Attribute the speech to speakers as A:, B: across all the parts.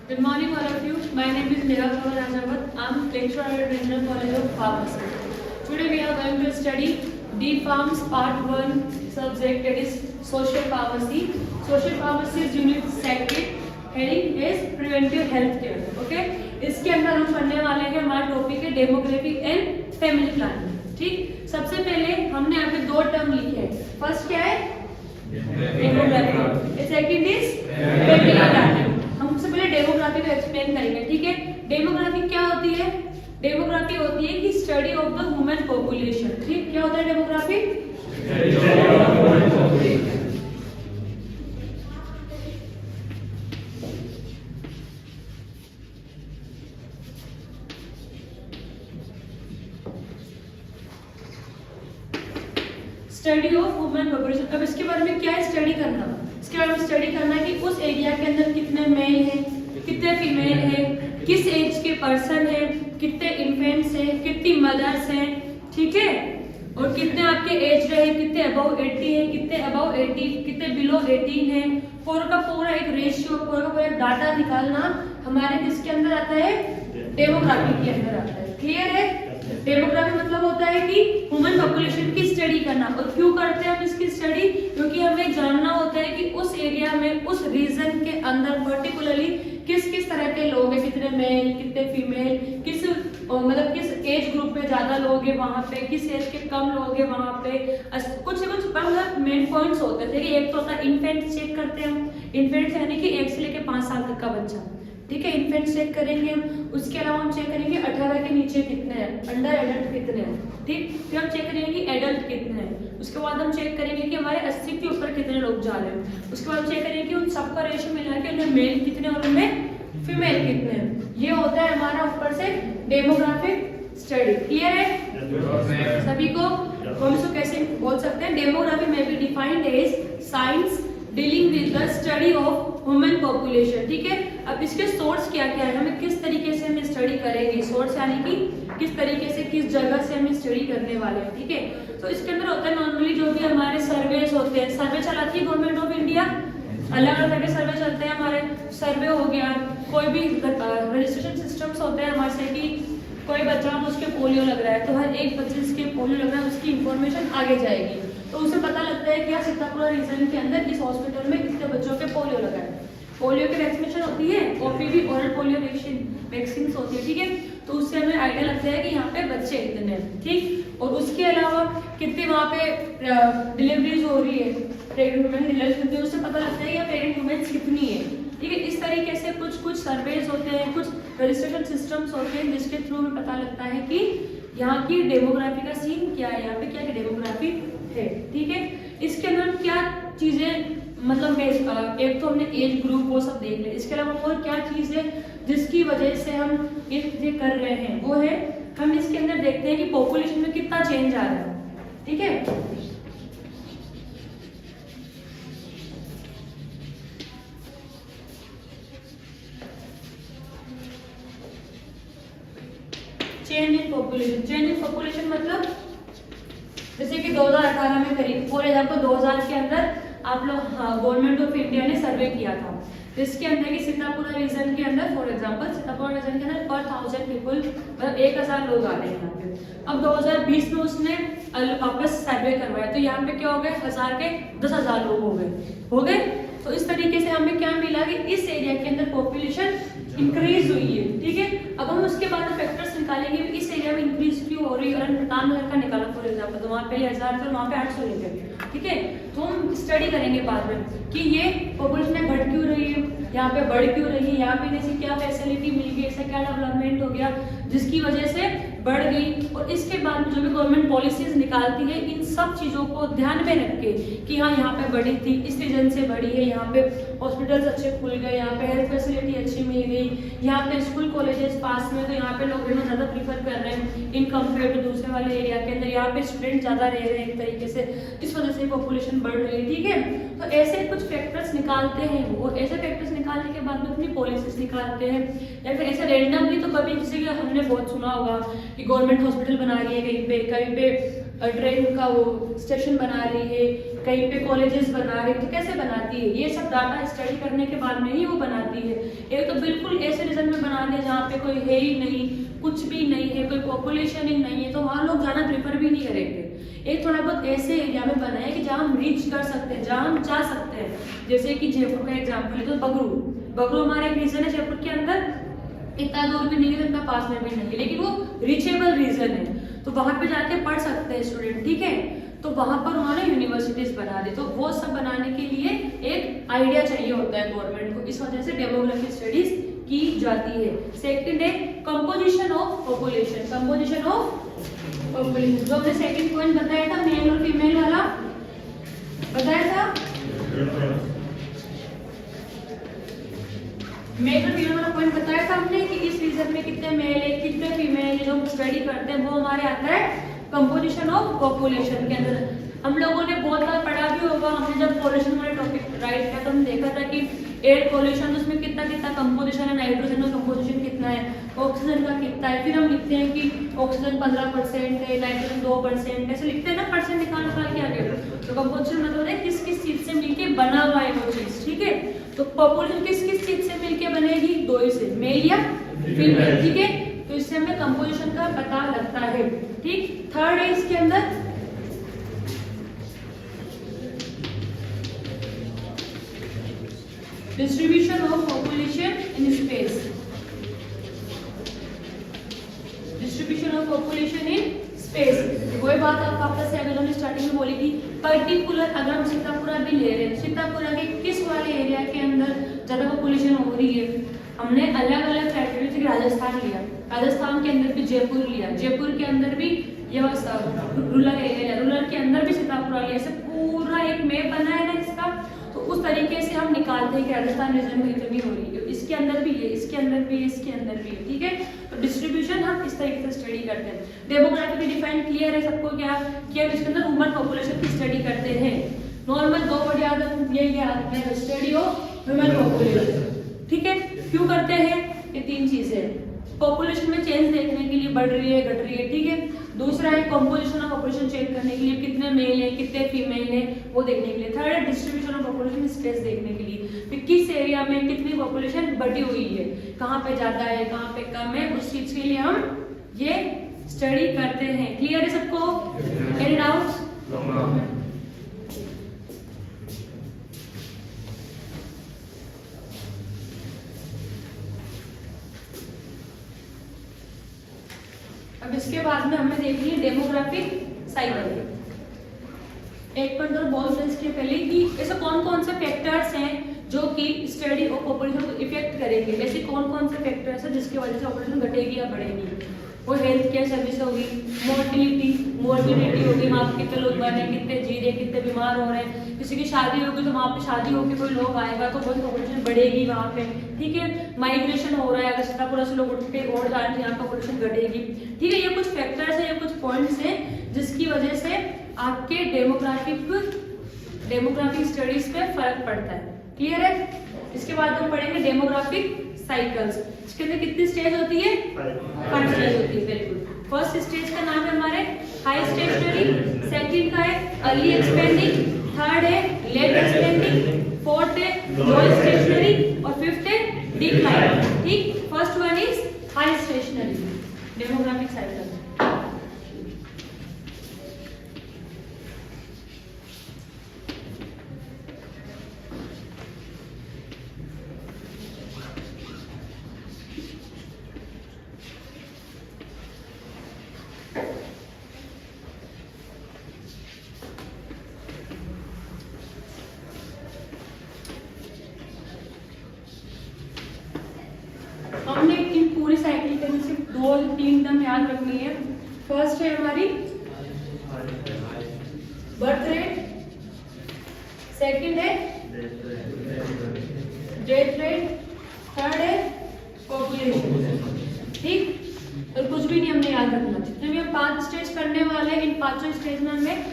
A: Good morning, all of you. My name is Neha Kaur Rajavat. I am lecturer at Regional College of Pharmacy. Today we are going to study D-Pharms Part 1 subject, that is Social Pharmacy. Social Pharmacy is Unit 2. Heading is Preventive Health Care. Okay? इसके अंदर हम पढ़ने वाले हैं, हमारा topic है demography and family planning. ठीक, सबसे पहले हमने यहाँ पे दो टर्म लिखे हैं. फर्स्ट क्या है? Demography. Second is family planning. हम सबसे पहले डेमोग्राफी को एक्सप्लेन करेंगे. ठीक है, डेमोग्राफी क्या होती है? डेमोग्राफी होती है कि study of the human population. ठीक, क्या होता है demography? Study of human population. अब इसके बारे में क्या है स्टडी करना? इसके बारे में स्टडी करना है कि उस एरिया के अंदर कितने मेल हैं, कितने फीमेल हैं, किस एज के पर्सन हैं, कितने इन्फेंट्स हैं, कितनी मदर्स हैं. ठीक है, और कितने आपके एज रहे, कितने अबव 80 हैं, कितने अबव 80, कितने बिलो 18 हैं. पूरा का पूरा एक रेशियो, पूरा का पूरा डाटा निकालना हमारे किसके अंदर आता है? डेमोग्राफी के अंदर आता है. क्लियर है? डेमोग्राफी मतलब होता है कि ह्यूमन पॉपुलेशन की स्टडी करना. और क्यों करते हैं हम इसकी स्टडी? क्योंकि हमें जानना होता है कि उस एरिया में, उस रीजन के अंदर पर्टिकुलरली किस किस तरह के लोग हैं, कितने मेल, कितने फीमेल, किस मतलब किस एज ग्रुप में ज्यादा लोग हैं वहाँ पे, किस एज के कम लोग हैं वहाँ पे. कुछ मतलब मेन पॉइंट्स होते थे. एक तो होता है इन्फेंट चेक करते हैं हम. इन्फेंट यानी कि 1 से लेकर 5 साल तक का बच्चा. ठीक है, इन्फेंट चेक करेंगे हम. उसके अलावा हम चेक करेंगे 18 के नीचे कितने हैं, अंडर एडल्ट कितने हैं. ठीक, फिर हम चेक करेंगे कि एडल्ट कितने हैं. उसके बाद हम चेक करेंगे कि हमारे 80 के ऊपर कितने लोग जा रहे हैं. उसके बाद चेक करेंगे कि उन सबका रेशियो मिला के उनमें मेल कितने और उनमें फीमेल कितने हैं. ये होता है हमारा ऊपर से डेमोग्राफिक स्टडी. क्लियर है सभी को? हम इसको कैसे बोल सकते हैं? डेमोग्राफी में भी defined as science dealing with the study of human population. ठीक है, अब इसके सोर्स क्या क्या है, हमें किस तरीके से हम स्टडी करेंगे. सोर्स यानी कि किस तरीके से, किस जगह से हम स्टडी करने वाले हैं. ठीक है, तो इसके अंदर होता है नॉर्मली जो भी हमारे सर्वेज होते हैं. सर्वे चलाती है गवर्नमेंट ऑफ इंडिया. अलग अलग तरह के सर्वे चलते हैं हमारे. सर्वे हो गया, कोई भी रजिस्ट्रेशन सिस्टम्स होते हैं हमारे से कि कोई बच्चा उसके पोलियो लग रहा है, तो हर एक बच्चे जिसके पोलियो लग रहा है उसकी इन्फॉर्मेशन आगे जाएगी. तो उसे पता लगता है कि यार सीतापुर रीजन के अंदर इस हॉस्पिटल में कितने बच्चों के पोलियो लगा है. पोलियो की वैक्सीनेशन होती है, ओपीवी ओरल पोलियो वैक्सीन होती है. ठीक है, तो उससे हमें आइडिया लगता है कि यहाँ पे बच्चे इतने हैं. ठीक, और उसके अलावा कितने वहाँ पे डिलीवरीज हो रही है, प्रेग्नेंट वुमेन डिलीवरीज होती है, उससे पता लगता है कि प्रेग्नेंट वुमेन कितनी है. ठीक है, इस तरीके से कुछ सर्वेज होते हैं, कुछ रजिस्ट्रेशन सिस्टम्स होते हैं जिसके थ्रू हमें पता लगता है कि यहाँ की डेमोग्राफी का सीन क्या है, यहाँ पे क्या डेमोग्राफी है. ठीक है, इसके अंदर क्या चीजें मतलब एक तो हमने एज ग्रुप वो सब देख लिया. इसके अलावा और क्या चीज है जिसकी वजह से हम ये कर रहे हैं, वो है हम इसके अंदर देखते हैं कि पॉपुलेशन में कितना चेंज आ रहा है. ठीक है, change in population. Change in population मतलब जैसे कि 2018 में करीब फॉर एग्जाम्पल 2000 के अंदर आप लोग गवर्नमेंट ऑफ इंडिया ने सर्वे किया था, जिसके अंदर कि सीतापुर रीजन के अंदर फॉर एग्जाम्पल सीतापुर रीजन के अंदर पर 1000 पीपल मतलब 1000 लोग आ रहे हैं यहाँ पे. अब 2020 में उसने वापस सर्वे करवाया तो यहाँ पे क्या हो गए, 1000 के 10,000 लोग हो गए. तो इस तरीके से हमें क्या मिला कि इस एरिया के अंदर पॉपुलेशन इंक्रीज हुई है. ठीक है, अब हम उसके बाद फैक्टर्स निकालेंगे इस एरिया में इंक्रीज क्यों हो रही है. और 99,000 का निकाला फॉर एग्जाम्पल, तो वहाँ पे 1000 थे, वहाँ पे 800 लेते. ठीक है, तो हम स्टडी करेंगे बाद में कि ये पॉपुलेशन घट क्यों रही है, यहाँ पे बढ़ क्यों रही है, यहाँ पे जैसे क्या फैसिलिटी मिल गई, ऐसा क्या डेवलपमेंट हो गया जिसकी वजह से बढ़ गई. और इसके बाद में जो भी गवर्नमेंट पॉलिसीज निकालती है इन सब चीज़ों को ध्यान में रख के कि हाँ यहाँ पे बढ़ी थी, इस रीजन से बढ़ी है, यहाँ पे हॉस्पिटल्स अच्छे खुल गए, यहाँ पे हेल्थ फैसिलिटी अच्छी मिल गई, यहाँ पे स्कूल कॉलेजेस पास में, तो यहाँ पे लोग रहना ज़्यादा प्रीफर कर रहे हैं इन कम्पेयर टू दूसरे वाले एरिया के अंदर. यहाँ पे स्टूडेंट ज़्यादा रह रहे हैं एक तरीके से, इस वजह से पॉपुलेशन बढ़ रही है. ठीक है, तो ऐसे कुछ फैक्टर्स निकालते हैं वो. ऐसे फैक्टर्स निकालने के बाद में अपनी पॉलिसीज निकालते हैं, या फिर ऐसे रैंडमली तो कभी जैसे कि हमने बहुत सुना होगा कि गवर्नमेंट हॉस्पिटल बना रही है कहीं पे ट्रेन का वो स्टेशन बना रही है, कहीं पे कॉलेजेस बना रही है, तो कैसे बनाती है? ये सब डाटा स्टडी करने के बाद में ही वो बनाती है। एक तो बिल्कुल ऐसे रीजन में बना दे जहाँ पे कोई है ही नहीं, कुछ भी नहीं है, कोई पॉपुलेशन ही नहीं है, तो वहाँ लोग जाना प्रेफर भी नहीं करेंगे। एक थोड़ा बहुत ऐसे एरिया में बनाए कि जहाँ हम रीच कर सकते हैं, जहाँ हम जा सकते हैं। जैसे कि जयपुर का एग्जाम्पल है तो बगरू हमारा एक रीजन है जयपुर के अंदर, इतना दूर भी नहीं है, इतना पास में भी नहीं है, लेकिन वो रीचेबल रीजन है, तो वहां पे जाके पढ़ सकते हैं स्टूडेंट, ठीक है। तो वहां पर उन्होंने यूनिवर्सिटीज बना दी, तो वो सब बनाने के लिए एक आइडिया चाहिए होता है गवर्नमेंट को, इस वजह से डेमोग्राफिक स्टडीज की जाती है। सेकंड है composition of population, composition of population, जो हमने सेकंड पॉइंट बताया था मेल और फीमेल वाला बताया था, मेल और फीमेल वाला पॉइंट बताया था हमने कि इस रीजन में कितने मेल है कितने फीमेल है, जो हम स्टडी करते हैं वो हमारे आता है कंपोजिशन ऑफ पॉपुलेशन के अंदर। हम लोगों ने बहुत बार पढ़ा भी होगा, हमने जब पॉल्यूशन वाले टॉपिक राइट किया तो हमने देखा था कि एयर पॉल्यूशन उसमें कितना कितना कंपोजिशन है, नाइट्रोजन का कंपोजिशन कितना है, ऑक्सीजन का कितना है, फिर हम लिखते हैं कि ऑक्सीजन 15% है, नाइट्रोजन 2%, ऐसे लिखते हैं ना, परसेंट निकाल के आगे। तो कंपोजिशन मतलब है किस किस चीज से मिलके बना हुआ है वो चीज, ठीक है। तो पॉपुलेशन किस किस चीज से मिलके बनेगी, दो ही से, मेल या फीमेल, ठीक है। तो इससे हमें कंपोजिशन का पता लगता है, ठीक। थर्ड है इसके अंदर distribution of population in space, distribution of population in space. वही बात आप वापस से अगर हमने स्टार्टिंग में बोली थी, पर्टिकुलर अगर हम सीतापुरा भी ले रहे हैं, सीतापुरा के किस वाले एरिया के अंदर ज्यादा पॉपुलेशन हो रही है, हमने अलग अलग क्राइटेरिया से राजस्थान लिया, राजस्थान के अंदर भी जयपुर लिया, जयपुर के अंदर भी ये रूरल एरिया, रूरल के अंदर भी सीतापुरा लिया, ऐसे पूरा एक मैप बना है ना इसका। तो उस तरीके से हम निकालते हैं कि राजस्थान रीजन में इतनी हो रही है, इसके अंदर भी है, इसके अंदर भी है, इसके अंदर भी है, ठीक है। तो डिस्ट्रीब्यूशन हम इस तरीके से स्टडी करते हैं। डेमोग्राफी की डिफाइन क्लियर है सबको क्या कि हम इसके अंदर ह्यूमन पॉपुलेशन की स्टडी करते हैं। नॉर्मल दो वर्ड याद रखिए, स्टडी ऑफ ह्यूमन पॉपुलेशन, ठीक है। क्यों करते हैं? ये तीन चीजें, पॉपुलेशन में चेंज देखने के लिए, बढ़ रही है घट रही है, ठीक है। दूसरा है कंपोजिशन ऑफ पॉपुलेशन चेक करने के लिए, कितने मेल है कितने फीमेल है वो देखने के लिए। थर्ड है डिस्ट्रीब्यूशन ऑफ पॉपुलेशन स्पेस देखने के लिए, कि किस एरिया में कितनी पॉपुलेशन बढ़ी हुई है, कहाँ पे ज्यादा है कहाँ पे कम है, उस चीज के लिए हम ये स्टडी करते हैं। क्लियर है सबको? Any doubts? अब इसके बाद में हमें देखनी है डेमोग्राफिक साइकिल। एक पॉइंट और बोल दें इसके पहले कि ऐसे कौन कौन से फैक्टर्स हैं जो कि स्टडी ऑफ पॉपुलेशन को इफेक्ट करेंगे। ऐसे कौन कौन से फैक्टर्स हैं जिसकी वजह से पॉपुलेशन घटेगी या बढ़ेगी। वो हेल्थ केयर सर्विस होगी, मोर्बिलिटी होगी, वहाँ पे कितने लोग मर रहे हैं, कितने जी रहे हैं, कितने बीमार हो रहे हैं। किसी की शादी होगी तो वहाँ पे शादी होगी कोई लोग आएगा तो बहुत पॉपुलेशन बढ़ेगी वहाँ पे, ठीक है। माइग्रेशन हो रहा है, अगर सीतापुरा से लोग उठ के और जा रहे हैं यहाँ पॉपुलेशन घटेगी, ठीक है। ये कुछ फैक्टर्स हैं, ये कुछ पॉइंट्स हैं जिसकी वजह से आपके डेमोग्राफिक स्टडीज पे फर्क पड़ता है। क्लियर है? इसके बाद हम पढ़ेंगे डेमोग्राफिक साइकिल्स। इसके अंदर कितनी स्टेज होती है? 5 स्टेज होती है। Very good. फर्स्ट स्टेज का नाम है हमारे हाई स्टेशनरी, सेकंड का है अर्ली एक्सपेंडिंग, थर्ड है लेट एक्सपेंडिंग, फोर्थ है लो स्टेशनरी और फिफ्थ है डिक्लाइन, ठीक। First one is high stationary demographic cycle. हमने इन पूरी साइकिल के सिर्फ 2-3 टर्म याद रखनी है। फर्स्ट है हमारी बर्थ रेट, सेकंड है डेथ रेट, थर्ड है पॉपुलेशन, ठीक। और कुछ भी नहीं हमने याद रखना। जितने भी हम 5 स्टेज करने वाले हैं, इन 5 स्टेज में हमें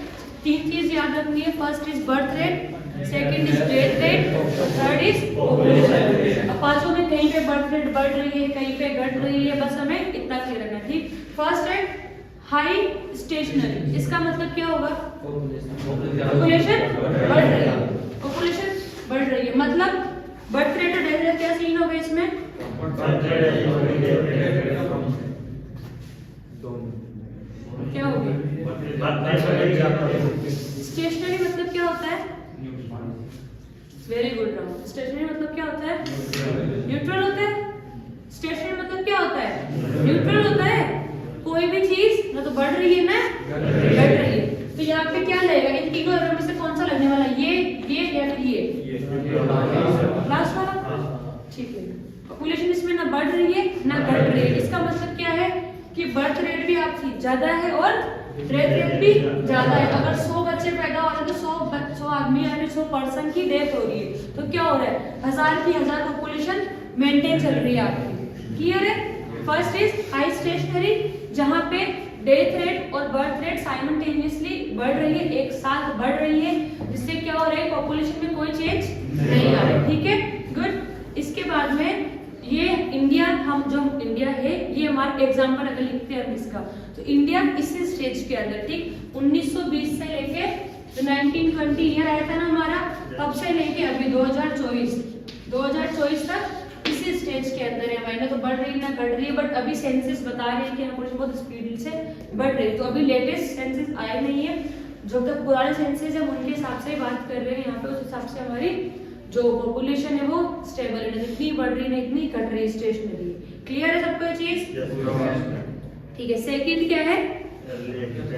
A: 3 चीज याद रखनी है। First is birth rate, second is death rate, third is population. अब 5 में कहीं पे बर्थ रेट बढ़ रही है, कहीं पे घट रही है, बस हमें इतना क्लियर रखना है, ठीक। फर्स्ट है हाई स्टेशनरी, इसका मतलब क्या होगा? पॉपुलेशन बढ़ रही है, पॉपुलेशन बढ़ रही है, मतलब बर्थ रेट और डेथ रेट क्या सीन होगा इसमें? क्या होगा? स्टेशनरी मतलब क्या होता है? Very good Rahul. स्टेशनरी मतलब क्या होता है? न्यूट्रल होता है। स्टेशनरी मतलब क्या होता है? न्यूट्रल होता है। कोई भी चीज ना तो बढ़ रही है ना घट रही है। तो यहाँ पे क्या लगेगा? इन तीनों में से कौन सा लगने वाला? ये या फिर ये? लास्ट वाला। ठीक है। पॉपुलेशन इसमें ना बढ़ रही है ना घट रही है। इसका मतलब क्या है कि बर्थ रेट भी आपकी ज्यादा है और डेथ रेट भी ज्यादा है। अगर 100 बच्चे पैदा हो रहे हैं तो 100 आदमी यानी 100 पर्सन की डेथ हो रही है। तो क्या हो रहा है? 1000 की 1000 पॉपुलेशन मेंटेन चल रही है आपकी। क्लियर है? फर्स्ट इज हाई स्टेशनरी, जहां पे डेथ रेट और बर्थ रेट साइमल्टेनियसली बढ़ रही है, एक साथ बढ़ रही है, जिससे क्या हो रहा है? पॉपुलेशन में कोई चेंज नहीं आ रहा है। ठीक है, गुड। इसके बाद में ये इंडिया, हम जो इंडिया है ये हमारा एग्जाम्पल अगर लिखते हैं हम इसका, तो इंडिया इसी स्टेज के अंदर, ठीक 1920 से लेके 1920 ईयर आया था ना हमारा, तब से लेके अभी 2024 तक इसी स्टेज के अंदर है हमारी। ना तो बढ़ रही ना घट रही है, बट अभी सेंसस बता रहे हैं कि हमारी बहुत स्पीड से बढ़ रही है। तो अभी लेटेस्ट सेंसस आए नहीं है, जो तक पुराने सेंसस है उनके हिसाब से बात कर रहे हैं यहाँ पे। उस हिसाब से हमारी जो पॉपुलेशन है वो स्टेबल है, जितनी बढ़ रही है इतनी घट रही है, स्टेशनरी है। क्लियर है सबको ये चीज? ठीक है। सेकंड क्या है?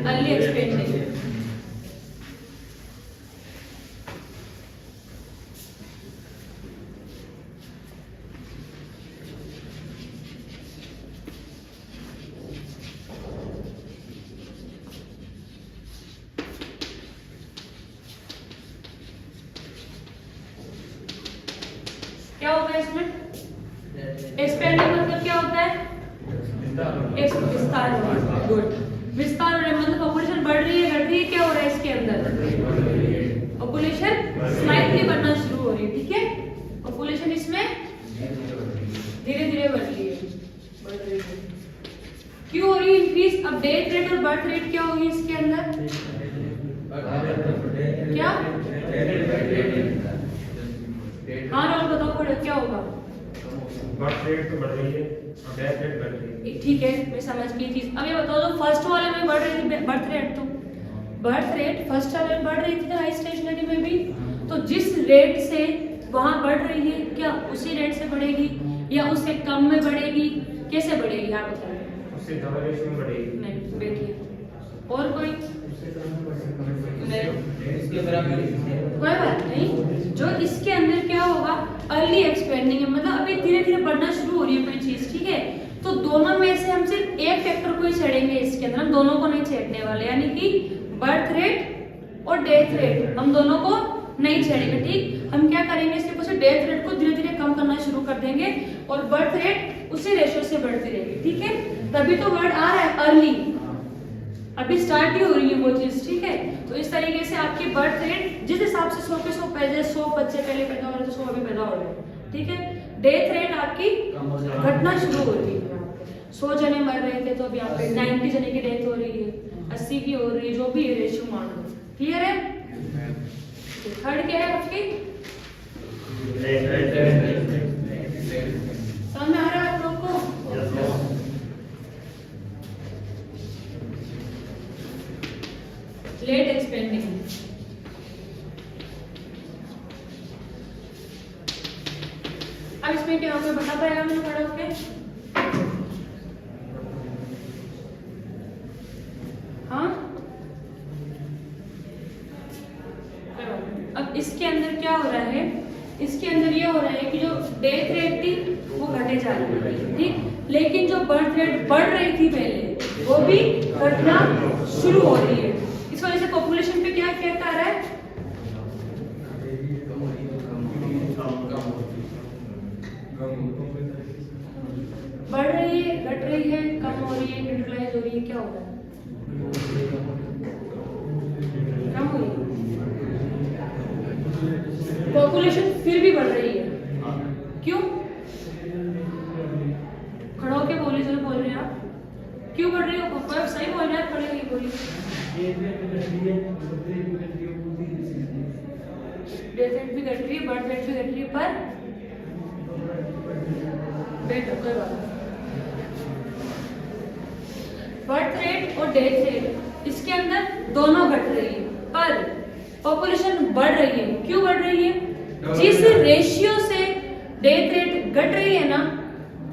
A: Early expanding. क्या होगा इसमें? एक्सपेंडिंग मतलब क्या होता है? विस्तार हो रहा है। गुड, विस्तार हो रहा है मतलब पॉपुलेशन बढ़ रही है घट रही है, क्या हो रहा है इसके अंदर? पॉपुलेशन स्लाइटली बढ़ना शुरू हो रही है। ठीक है, पॉपुलेशन इसमें धीरे धीरे बढ़ रही है। क्यों हो रही है इंक्रीज? अब डेथ रेट और बर्थ रेट क्या होगी इसके अंदर? क्या? हाँ राहुल बताओ पड़े क्या होगा?
B: बर्थ रेट तो बढ़ रही है और डेथ रेट बढ़ रही है।
A: ठीक है, मैं समझ गई चीज। अब ये बताओ, तो फर्स्ट वाले में बढ़ रही थी बर्थ रेट, तो बर्थ रेट फर्स्ट वाले में बढ़ रही थी हाई स्टेशनरी में भी, तो जिस रेट से वहां बढ़ रही है क्या उसी रेट से बढ़ेगी या उससे कम में बढ़ेगी? कैसे बढ़ेगी आप बताओ?
B: उससे डबल रेशियो में बढ़ेगी।
A: नहीं बैठिए, और कोई
B: इसके बराबर
A: कोई बात नहीं। जो इसके अंदर क्या होगा? अर्ली एक्सपेंडिंग है, मतलब अभी धीरे धीरे बढ़ना शुरू हो रही है कोई चीज। ठीक है, तो दोनों में से हम सिर्फ एक फैक्टर को ही छेड़ेंगे इसके अंदर, हम दोनों को नहीं छेड़ने वाले, यानी कि बर्थ रेट और डेथ रेट हम दोनों को नहीं छेड़ेंगे। ठीक, हम क्या करेंगे? इसके ऊपर से डेथ रेट को धीरे धीरे कम करना शुरू कर देंगे और बर्थ रेट उसी रेशियो से बढ़ती रहेगी। ठीक है, तभी तो वर्ड आ रहा है अर्ली, अभी स्टार्ट ही हो रही है वो चीज। ठीक है, तो इस तरीके से आपकी बर्थ रेट जिस हिसाब से 100 के 100 पहले 100 बच्चे पहले पैदा हो रहे थे, 100 अभी पैदा हो रहे हैं। ठीक है, डेथ रेट आपकी घटना शुरू हो रही है। 100 जने मर रहे थे तो अभी यहाँ पे 90 जने की डेथ हो रही है, 80 की हो रही है, जो भी रेशियो मान लो। क्लियर है? थर्ड क्या है आपकी? समझ में आ रहा है आप लोग को? Late expanding. अब इसमें क्या होगा बता पाएगा मैंने पढ़ा होके? हाँ, अब इसके अंदर क्या हो रहा है? इसके अंदर ये हो रहा है कि जो डेथ रेट थी वो घटे जा रही है। ठीक, लेकिन जो बर्थ रेट बढ़ रही थी पहले वो भी घटना शुरू हो रही है। इस वजह से पॉपुलेशन पे क्या इफेक्ट आ रहा है? बढ़ रही है, घट रही है, कम हो रही है, न्यूट्रलाइज हो रही है, क्या हो रहा है? कम हो रही है। पॉपुलेशन फिर भी बढ़ रही है, क्यों? खड़ा होके बोलिए, चलो बोल रहे हैं आप। क्यों बढ़ रही हो? कोई सही बोल रहा है, पढ़ेगी बोली। डेथ रेट भी घट रही है, बर्थ रेट भी घट रही है, पर बेटा कोई बात नहीं। बर्थ रेट और डेथ रेट इसके अंदर दोनों घट रही है, पर पॉपुलेशन बढ़ रही है। क्यों बढ़ रही है? जिस रेशियो से डेथ रेट घट रही है ना,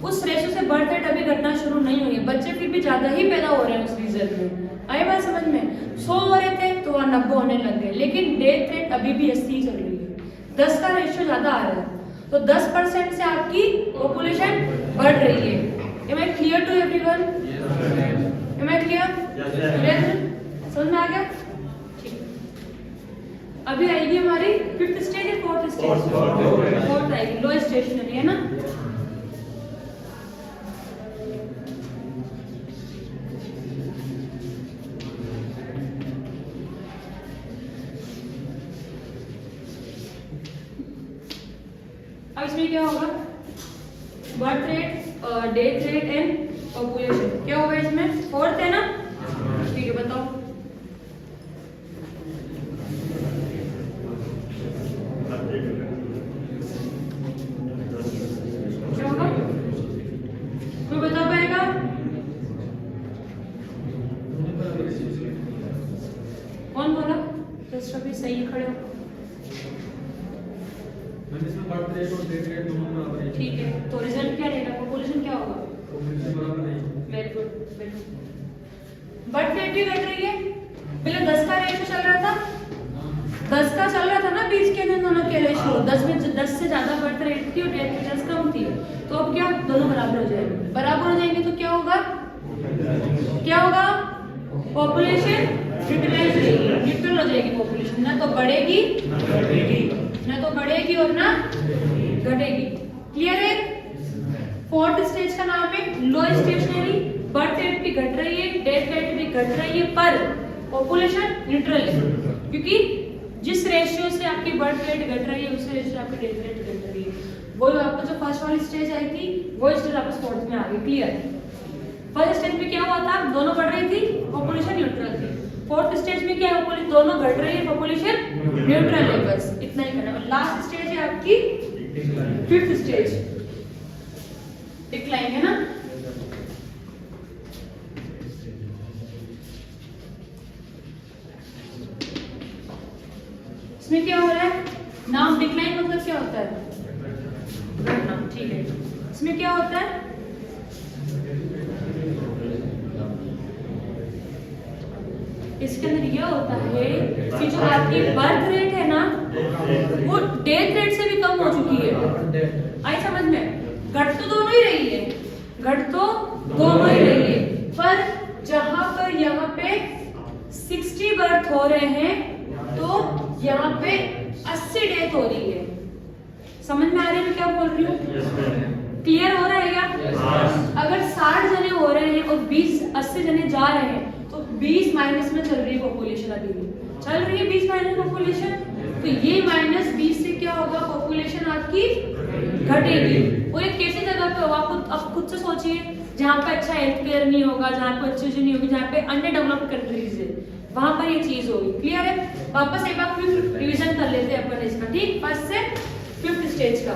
A: उस रेशियो से बर्थ रेट अभी घटना शुरू नहीं हुई है। बच्चे फिर भी ज्यादा ही पैदा हो रहे हैं उस रीजन में। आई बात समझ में? 100 हो रहे थे तो 90 होने लग गए, लेकिन डेथ रेट अभी भी 80 चल रही है। 10 का रेशियो ज्यादा आ रहा है, तो 10% से आपकी पॉपुलेशन बढ़ रही है। Am I clear to everyone? Am I clear? समझ में आ गया? ठीक। अभी आएगी हमारी 5th स्टेज या 4th स्टेज? 4th आएगी, लो स्टेशनरी है ना। अब इसमें क्या होगा? Birth rate, death rate and population क्या होगा इसमें? 4th है ना? ठीक है, बताओ। क्या होगा? कोई बता पाएगा? कौन बोला? जस्ट अभी सही है, खड़े हो।
C: बर्थ रेट और डेथ रेट दोनों बराबर है।
A: ठीक है, तो रिजल्ट क्या रहेगा? पॉपुलेशन क्या होगा?
C: पॉपुलेशन बराबर है।
A: Very good, very good. Birth rate भी घट रही है। पहले 10 का रेशियो चल रहा था, 10 का चल रहा था ना बीच के अंदर दोनों के रेशियो। 10 में 10 से ज्यादा बर्थ रेट थी और डेथ रेट 10 कम थी। तो अब क्या, दोनों बराबर हो जाएंगे। बराबर हो जाएंगे तो क्या होगा? क्या होगा? पॉपुलेशन न्यूट्रलाइज हो जाएगी, न्यूट्रल हो जाएगी पॉपुलेशन। ना तो बढ़ेगी, ना तो बढ़ेगी और ना घटेगी। क्लियर है? 4th स्टेज का नाम है लो स्टेशनरी। बर्थ रेट भी घट रही है, डेथ रेट भी घट रही है, पर पॉपुलेशन न्यूट्रल है। क्योंकि जिस रेशियो से आपकी बर्थ रेट घट रही है, उसी रेशियो से आपकी डेथ रेट घट रही है। वो आपका जो फर्स्ट वाली स्टेज आई थी, वो स्टेज आपको 4th में आ गई। क्लियर? फर्स्ट स्टेज में क्या हुआ था? दोनों बढ़ रही थी, पॉपुलेशन न्यूट्रल थी। 4th स्टेज में क्या है? दोनों घट रही है, पॉपुलेशन न्यूट्रल है। बस इतना ही करना है। लास्ट स्टेज है आपकी 5th स्टेज, डिक्लाइन है ना। इसमें क्या हो रहा है? नाम डिक्लाइन मतलब क्या होता है? घटना। ठीक है, इसमें क्या होता है? इसके अंदर यह होता है कि जो आपकी बर्थ रेट है ना, वो डेथ रेट से भी कम हो चुकी है। आई समझ में? घट तो दोनों ही रही है, घट तो दोनों ही रही है, पर जहां पर यहाँ पे 60 बर्थ हो रहे हैं, तो यहाँ पे 80 डेथ हो रही है। समझ में आ रही है मैं क्या बोल रही हूँ? क्लियर हो रहा है क्या? अगर 60 जने हो रहे हैं और 80 जने जा रहे हैं, तो 20 माइनस में चल रही है पॉपुलेशन। अभी भी चल रही है 20 माइनस पॉपुलेशन। तो ये -20 से क्या होगा? पॉपुलेशन आपकी घटेगी। वो एक कैसी जगह पे होगा? आप खुद से सोचिए, जहाँ पे अच्छा हेल्थ केयर नहीं होगा, जहाँ पे अच्छी चीज नहीं होगी, जहाँ पे अंडर डेवलप्ड कंट्रीज है, वहां पर ये चीज होगी। क्लियर है? वापस एक बार फिर रिवीजन कर लेते हैं अपन इसका। ठीक, फर्स्ट से 5th स्टेज का।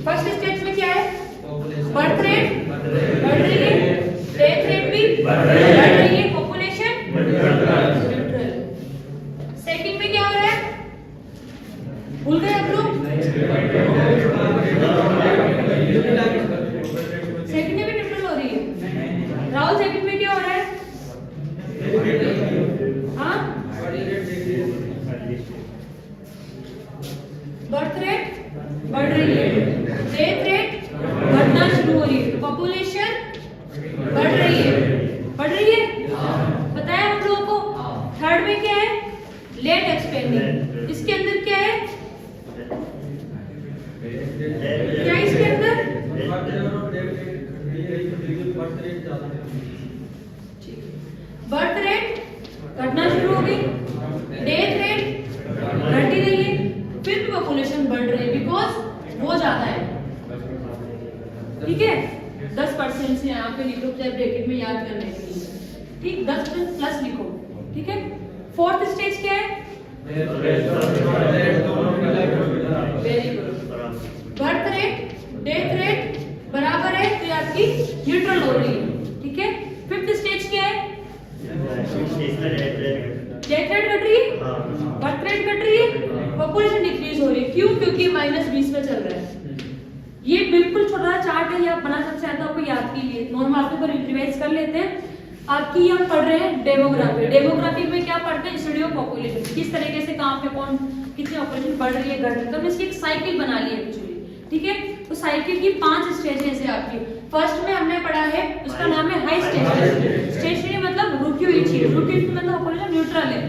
A: फर्स्ट स्टेज में क्या है? बर्थ रेट बढ़ रही है, डेथ रेट भी बढ़ रही है, पॉपुलेशन न्यूट्रल। सेकंड में क्या हो रहा है? भूल गए आप लोग? सेकंड में भी न्यूट्रल हो रही है। राहुल, सेकंड में क्या हो रहा है? हाँ, बर्थ रेट बढ़ रही है, डेथ रेट बढ़ना शुरू हो रही है, पॉपुलेशन बढ़ रही है। बढ़ रही है, बताया हम लोगों को। थर्ड में क्या है? Late expanding. इसके अंदर क्या है? क्या इसके अंदर? बर्थ रेट घटना शुरू हो गई, डेथ फिर भी पॉपुलेशन बढ़ रही है बिकॉज वो ज्यादा है। ठीक है, 10% से यहाँ पे लिखो चाहे ब्रैकेट में याद करने के लिए, ठीक, 10% प्लस लिखो। ठीक है, फोर्थ स्टेज क्या है? Very good. Birth rate death rate बराबर है तो ये आपकी न्यूट्रल हो रही है। ठीक है, फिफ्थ स्टेज क्या है? डेथ रेट घट रही है, बर्थ रेट घट रही है, पॉपुलेशन डिक्रीज हो रही है। क्यों? क्योंकि -20 में चल रहा है। ये बिल्कुल छोटा चार्ट है, ये आप बना सकते हैं तो आपको याद के लिए नॉर्मल आपके ऊपर रिवाइज कर लेते हैं। आपकी हम पढ़ रहे हैं डेमोग्राफी। डेमोग्राफी में क्या पढ़ते हैं? स्टडी ऑफ पॉपुलेशन, किस तरीके से कहाँ पे कौन कितनी पॉपुलेशन बढ़ रही है घट रही है। तो हमने इसकी एक साइकिल बना ली है एक्चुअली। ठीक है, तो साइकिल की 5 स्टेजेस है आपकी। फर्स्ट में हमने पढ़ा है, उसका नाम है हाई स्टेज। स्टेशनरी मतलब रुकी हुई चीज, रुकी हुई मतलब पॉपुलेशन न्यूट्रल है,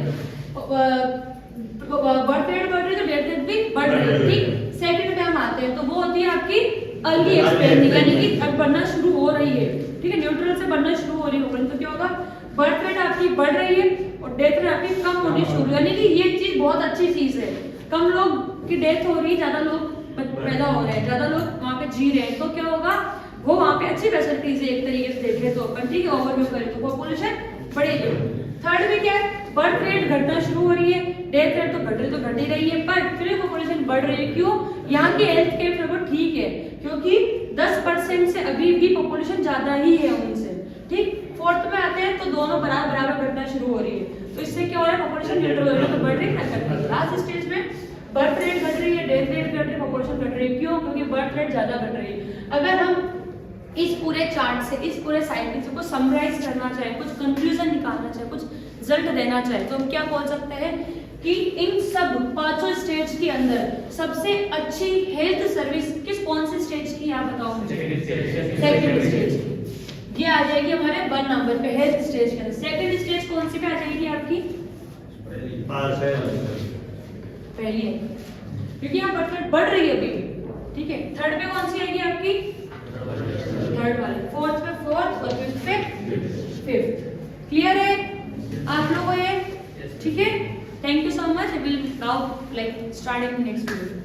A: बर्थ रेट बढ़ रही है तो डेथ रेट भी बढ़ रही है। ठीक, सेकंड में हम आते हैं तो वो होती है आपकी अर्ली एक्सपेंडिंग, यानी कि अब बढ़ना शुरू हो रही है। ठीक है, न्यूट्रल से बढ़ना शुरू हो रही है तो क्या होगा? बर्थ रेट आपकी बढ़ रही है और डेथ रेट आपकी कम होनी शुरू, यानी कि ये चीज बहुत अच्छी चीज है। कम लोग की डेथ हो रही है, ज्यादा लोग पैदा हो रहे हैं, ज्यादा लोग वहाँ पे जी रहे हैं, तो क्या होगा? वो वहाँ पे अच्छी फैसिलिटीज है एक तरीके से देखें तो अपन। ठीक है, ओवरव्यू करें तो पॉपुलेशन बढ़ेगी। थर्ड में क्या है? बर्थ रेट घटना शुरू हो रही है, डेथ रेट तो घट ही रही है, पर फिर पॉपुलेशन बढ़ रही है। क्यों? यहाँ के हेल्थ केयर फिर ठीक है, क्योंकि 10% से अभी भी पॉपुलेशन ज्यादा ही है उनसे। ठीक, फोर्थ में आते हैं तो दोनों बराबर घटना शुरू हो रही है, तो इससे क्या हो रहा है? पॉपुलेशन न्यूट्रल हो रही है, तो बढ़ रही है ना घट रही है। लास्ट स्टेज में बर्थ रेट घट रही है, डेथ रेट घट रही है, पॉपुलेशन घट रही है। क्यों? क्योंकि बर्थ रेट ज्यादा घट रही है। अगर हम इस पूरे चार्ट से, इस पूरे साइकिल से कुछ समराइज करना चाहे, कुछ कंक्लूजन निकालना चाहे, कुछ रिजल्ट देना चाहे, तो हम क्या बोल सकते हैं कि इन सब 5 स्टेज के अंदर सबसे अच्छी हेल्थ सर्विस कौन सी स्टेज की? आप बताओ मुझे। सेकंड स्टेज की। ये आ जाएगी हमारे 1 नंबर पे हेल्थ स्टेज के अंदर। सेकंड स्टेज कौन सी पे आ जाएगी आपकी? पहली है, क्योंकि यहाँ बर्थ रेट बढ़ रही है अभी भी। ठीक है, थर्ड पे कौन सी आएगी आपकी? थर्ड वाली। फोर्थ पे फोर्थ और फिफ्थ पे फिफ्थ। क्लियर है आप लोगों को ये? ठीक है, thank you so much. I will now like starting next video.